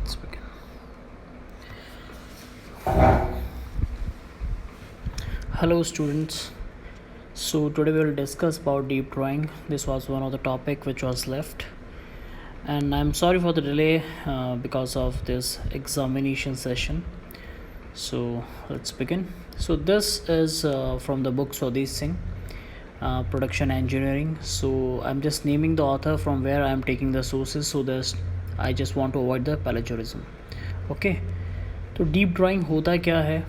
Let's begin. Hello students. So today we will discuss about deep drawing. This was one of the topic which was left, and I'm sorry for the delay because of this examination session. So let's begin. So this is from the book Swades Singh, production engineering. So I'm just naming the author from where I'm taking the sources, so that I just want to avoid the plagiarism. Okay, तो deep drawing होता क्या है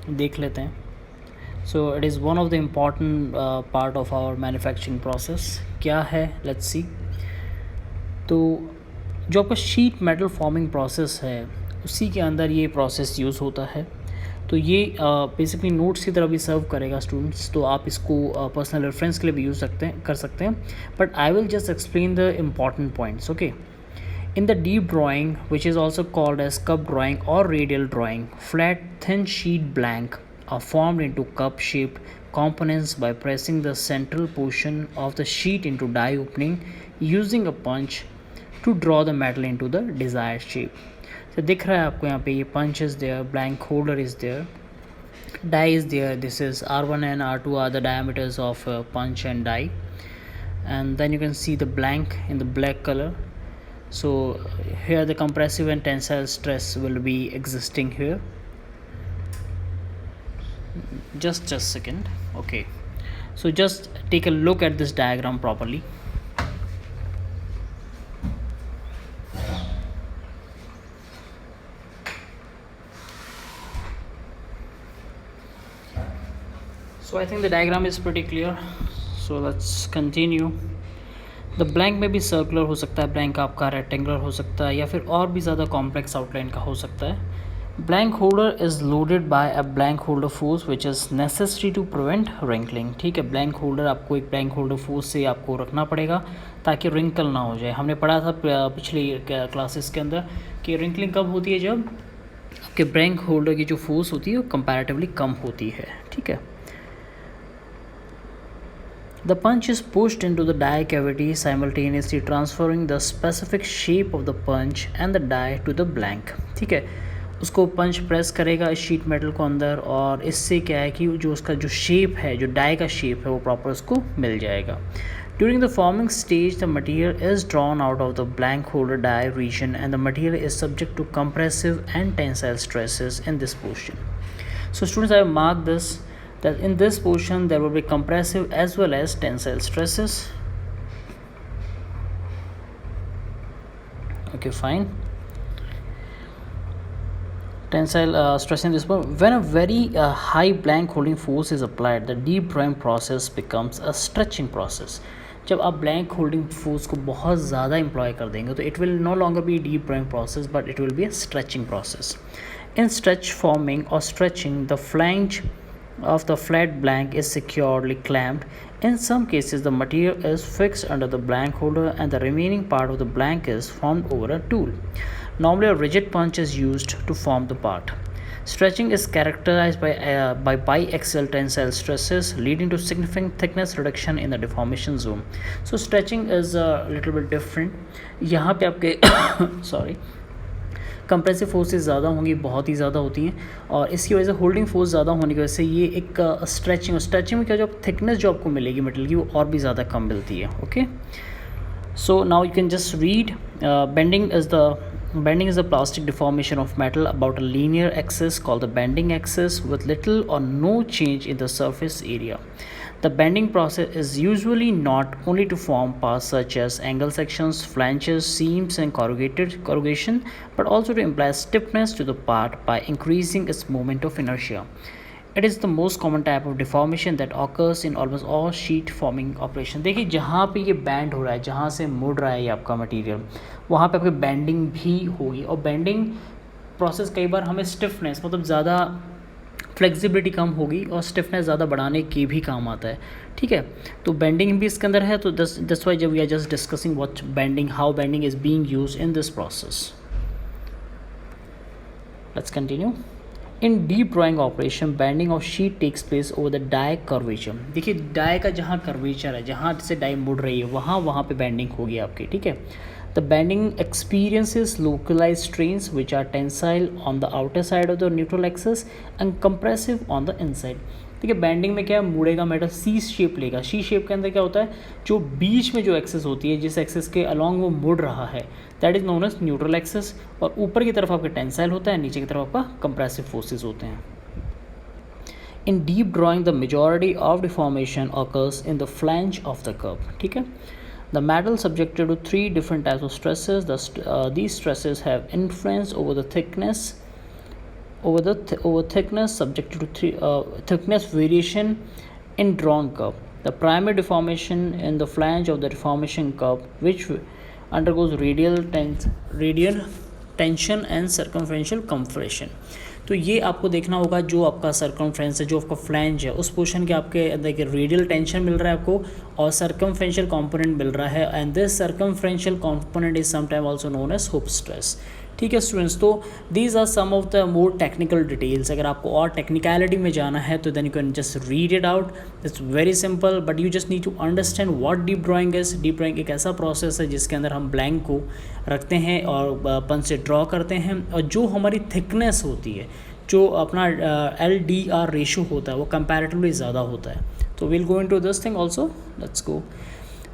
देख लेते हैं. So it is one of the important part of our manufacturing process. क्या है, let's see. तो जो आपका शीट मेटल फॉर्मिंग प्रोसेस है उसी के अंदर ये प्रोसेस यूज़ होता है. तो ये बेसिकली नोट्स की तरह भी सर्व करेगा स्टूडेंट्स, तो आप इसको पर्सनल रेफरेंस के लिए भी यूज़ कर सकते हैं. But I will just explain the important points. Okay, in the deep drawing, which is also called as cup drawing or radial drawing, flat thin sheet blank are formed into cup shaped components by pressing the central portion of the sheet into die opening using a punch to draw the metal into the desired shape. So दिख रहा है आपको यहाँ पे, ये punch is there, blank holder is there, die is there. This is R1 and R2 are the diameters of punch and die, and then you can see the blank in the black color. So here the compressive and tensile stress will be existing here. Just a second. Okay, so just take a look at this diagram properly. So I think the diagram is pretty clear, so let's continue. The blank में भी circular हो सकता है, blank आपका rectangular हो सकता है, या फिर और भी ज़्यादा कॉम्प्लेक्स आउटलाइन का हो सकता है. Blank holder is loaded by a blank holder force which is necessary to prevent wrinkling. ठीक है, ब्लैंक होल्डर आपको एक ब्लैंक होल्डर फोर्स से आपको रखना पड़ेगा ताकि रिंकल ना हो जाए. हमने पढ़ा था पिछली क्लासेस के अंदर कि रिंकलिंग कब होती है, जब आपके ब्लैंक होल्डर की जो फोर्स होती है वो कंपैरेटिवली कम होती है. ठीक है. The punch is pushed into the die cavity, simultaneously transferring the specific shape of the punch and the die to the blank. ठीक है, उसको पंच प्रेस करेगा इस शीट मेटल को अंदर, और इससे क्या है कि जो उसका जो शेप है, जो डाई का शेप है, वो प्रॉपर उसको मिल जाएगा. During the forming stage, the material is drawn out of the blank holder die region and the material is subject to compressive and tensile stresses in this portion. So students, I have marked this, that in this portion there will be compressive as well as tensile stresses. Okay, fine. Tensile stress in this one. When a very high blank holding force is applied, the deep drawing process becomes a stretching process. जब आप blank holding force को बहुत ज़्यादा employ कर देंगे तो it will no longer be deep drawing process, but it will be a stretching process. In stretch forming और stretching, the flange of the flat blank is securely clamped. In some cases the material is fixed under the blank holder and the remaining part of the blank is formed over a tool. Normally a rigid punch is used to form the part. Stretching is characterized by biaxial tensile stresses leading to significant thickness reduction in the deformation zone. So stretching is a little bit different. यहाँ पे आपके sorry, compressive forces ज़्यादा होंगी, बहुत ही ज़्यादा होती हैं, और इसकी वजह से होल्डिंग फोर्स ज़्यादा होने की वजह से ये एक स्ट्रेचिंग में क्या, जो थिकनेस जो आपको मिलेगी मेटल की वो और भी ज़्यादा कम मिलती है. Okay, so now you can just read. Bending is the plastic deformation of metal about a linear axis called the bending axis with little or no change in the surface area. The bending process is usually not only to form parts such as angle sections, flanges, seams and corrugation, but also to imply stiffness to the part by increasing its moment of inertia. It is the most common type of deformation that occurs in almost all sheet forming operation. देखिए जहाँ पे ये band हो रहा है, जहाँ से मुड़ रहा है ये आपका मटेरियल, वहाँ पे आपकी बैंडिंग भी होगी, और बैंडिंग प्रोसेस कई बार हमें स्टिफनेस मतलब ज़्यादा फ्लेक्सिबिलिटी कम होगी और स्टिफनेस ज़्यादा बढ़ाने के भी काम आता है. ठीक है, तो बेंडिंग भी इसके अंदर है. तो दस वाई जब we are just discussing what bending, how bending is being used in this process. Let's continue. In deep drawing operation bending of sheet takes place over the die curvature. देखिए डाई का जहाँ कर्वेचर है, जहाँ से die मुड़ रही है, वहाँ पे बैंडिंग होगी आपकी. ठीक है, The bending experiences localized strains which are tensile on the outer side of the neutral axis and compressive on the inside. ठीक है, बैंडिंग में क्या है, मुड़ेगा मेटल सी शेप लेगा. सी शेप के अंदर क्या होता है, जो बीच में जो एक्सेस होती है, जिस एक्सेस के अलॉन्ग वो मुड़ रहा है, that is known as neutral axis. और ऊपर की तरफ आपका टेंसाइल होता है, नीचे की तरफ आपका कंप्रेसिव फोर्सेस होते हैं. In deep drawing, the majority of deformation occurs in the flange of the curve. ठीक है, the metal subjected to three different types of stresses. These stresses have influence over the thickness, over thickness subjected to thickness variation in drawn curve. The primary deformation in the flange of the deformation curve, which undergoes radial tension and circumferential compression. तो ये आपको देखना होगा, जो आपका circumference है, जो आपका फ्लैंज है, उस पोर्शन के आपके देखिए रेडियल टेंशन मिल रहा है आपको और सर्कमफ्रेंशियल कंपोनेंट मिल रहा है. And this circumferential component is sometime also known as hoop stress. ठीक है स्टूडेंट्स, तो these are some of the more technical details. अगर आपको और टेक्निकलिटी में जाना है तो then you can just read it out. It's very simple, but you just need to understand what deep drawing is. Deep drawing एक ऐसा process है जिसके अंदर हम ब्लैंक को रखते हैं और पंच से ड्रॉ करते हैं, और जो हमारी थिकनेस होती है, जो अपना LDR रेशो होता है, वो कंपैरेटिवली ज़्यादा होता है. तो will go into this thing also. Let's go.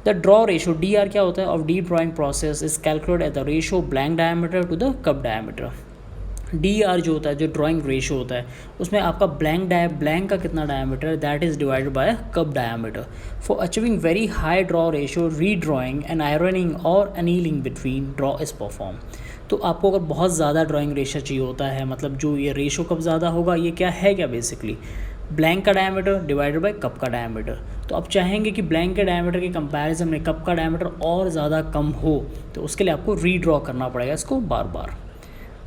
The draw ratio DR क्या होता है of deep drawing process is calculated at the ratio blank diameter to the cup diameter. DR जो होता है, जो ड्राइंग रेशो होता है, उसमें आपका ब्लैंक का कितना डायमीटर है, that is divided by cup diameter. For achieving very high draw ratio, redrawing and ironing और annealing between draw is perform. तो आपको अगर बहुत ज़्यादा ड्राइंग रेशो चाहिए होता है, मतलब जो ये रेशो कब ज़्यादा होगा, ये क्या है, क्या बेसिकली ब्लैंक का डायमीटर डिवाइडेड बाय कप का डायमीटर. तो आप चाहेंगे कि ब्लैंक के डायमीटर के कंपैरिजन में कप का डायमीटर और ज़्यादा कम हो, तो उसके लिए आपको रीड्रॉ करना पड़ेगा इसको बार बार.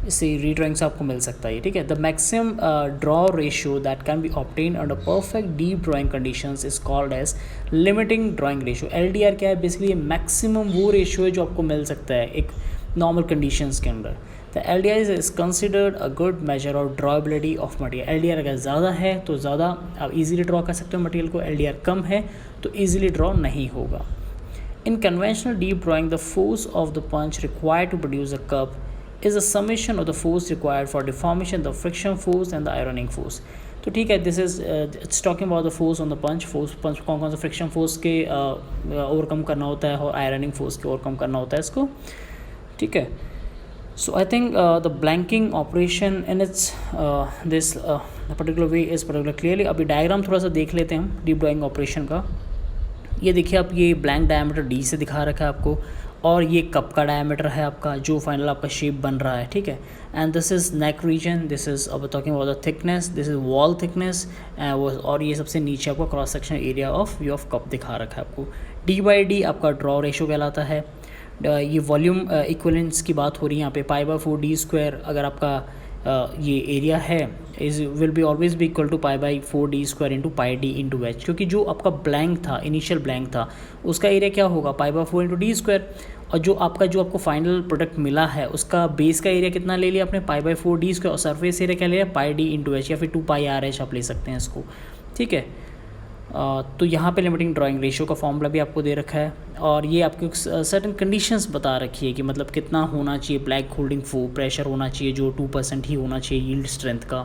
इससे रीड्राइंग से आपको मिल सकता है. ठीक है, the maximum draw ratio that can be obtain under perfect deep drawing conditions is called as limiting drawing ratio. LDR क्या है, बेसिकली मैक्सिमम वो रेशियो है जो आपको मिल सकता है एक नॉर्मल कंडीशंस के अंदर. The LDR is considered a good measure of drawability of material. LDR अगर ज़्यादा है तो ज़्यादा आप इजीली ड्रॉ कर सकते हो मटेरियल को, LDR कम है तो इजीली ड्रॉ नहीं होगा. In conventional deep drawing the force of the punch required to produce a cup is a summation of the force required for deformation, the friction force and the ironing force. तो ठीक है, this is it's talking about the force on the punch. Punch कौन कौन सा friction force के overcome करना होता है और आयरनिंग फोर्स के ओवरकम करना होता है इसको. ठीक है, so I think the blanking operation in it's this particular way is particular clearly. अभी डायग्राम थोड़ा सा देख लेते हैं हम डीप ड्राइंग ऑपरेशन का. ये देखिए आप, ये ब्लैंक डायमीटर D से दिखा रखा है आपको, और ये कप का डायमीटर है आपका, जो फाइनल आपका शेप बन रहा है. ठीक है, and this is neck region, this is अब talking about the thickness, this is wall thickness, और ये सबसे नीचे आपका cross section area of view of cup दिखा रखा है आपको. D/D आपका ड्रॉ रेशो कहलाता है. ये वॉल्यूम इक्विवेलेंस की बात हो रही है यहाँ पे. π/4d² अगर आपका ये एरिया है is will be always be equal to π/4d² into πd into h, क्योंकि जो आपका ब्लैंक था, इनिशियल ब्लैंक था, उसका एरिया क्या होगा π/4 इंटू d². और जो आपको फाइनल प्रोडक्ट मिला है उसका बेस का एरिया कितना ले लिया आपने, π/4d², और सरफेस एरिया क्या ले लिया πd इंटू h, या फिर 2πRh आप ले सकते हैं इसको. ठीक है, तो यहाँ पे लिमिटिंग ड्राइंग रेशियो का फॉर्मूला भी आपको दे रखा है, और ये आपको सर्टेन कंडीशंस बता रखी है कि मतलब कितना होना चाहिए ब्लैक होल्डिंग प्रेशर होना चाहिए, जो 2% ही होना चाहिए यील्ड स्ट्रेंथ का.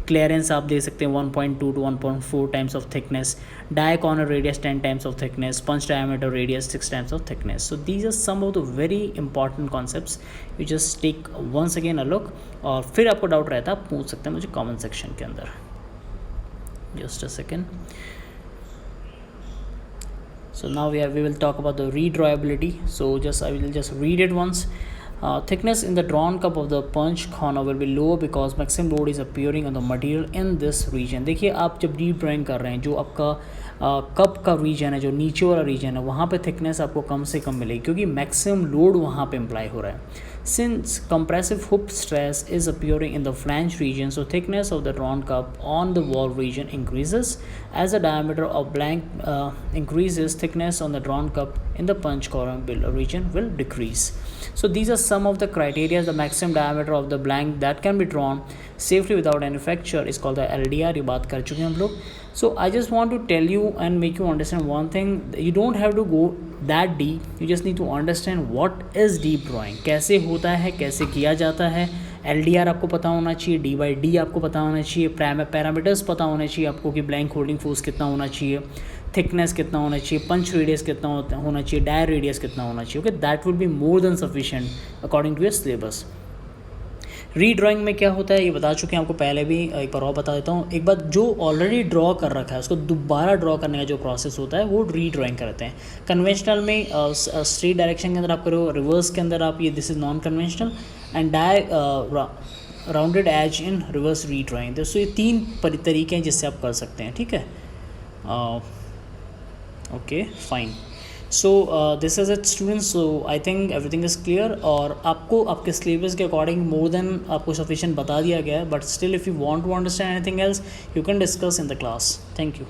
क्लियरेंस आप दे सकते हैं 1.2 to 1.4 times of thickness, die corner radius 10 times of thickness, punch diameter radius 6 times of thickness. So these are some of the very important concepts. You just take once again a look, और फिर आपको doubt रहता है आप पूछ सकते हैं मुझे कमेंट सेक्शन के अंदर. Just a second. So now we will talk about the redrawability. So I will just read it once. Thickness in the drawn cup of the punch corner will be low because maximum load is appearing on the material in this region. देखिए आप जब deep drawing कर रहे हैं, जो आपका cup का reason है, जो नीचे वाला रीजन है, वहाँ पे थिकनेस आपको कम से कम मिलेगी, क्योंकि मैक्सिमम लोड वहाँ पे इम्प्लाई हो रहा है. Since compressive hoop stress is appearing in the flange region, so thickness of the drawn cup on the wall region increases. As the diameter of blank increases, thickness on the drawn cup in the punch corner region will decrease. So these are some of the criteria. The maximum diameter of the blank that can be drawn. Safely without any fracture is called the LDR, ये बात कर चुके हैं हम लोग. So I just want to tell you and make you understand one thing, you don't have to go that deep, you just need to understand what is deep drawing, कैसे होता है, कैसे किया जाता है. LDR आपको पता होना चाहिए, D/D आपको पता होना चाहिए, पैरामीटर्स पता होने चाहिए आपको कि ब्लैंक होल्डिंग फोर्स कितना होना चाहिए, थिकनेस कितना होना चाहिए, पंच रेडियस कितना होना चाहिए, डायर रेडियस कितना होना चाहिए. Okay, that will be more than sufficient according to your syllabus. Redrawing में क्या होता है ये बता चुके हैं आपको पहले भी, एक बार और बता देता हूँ. एक बार जो ऑलरेडी ड्रॉ कर रखा है उसको दोबारा ड्रॉ करने का जो प्रोसेस होता है वो रीड्राइंग करते हैं. कन्वेंशनल में स्ट्रेट डायरेक्शन के अंदर आप करो, रिवर्स के अंदर आप ये this is non conventional, and rounded edge in reverse redrawing. सो ये 3 तरीके हैं जिससे आप कर सकते हैं. ठीक है, okay fine. So this is it students. So I think everything is clear, और आपको आपके सिलेबस के अकॉर्डिंग मोर देन आपको सफिशिएंट बता दिया गया है. But still if you want to understand anything else you can discuss in the class. Thank you.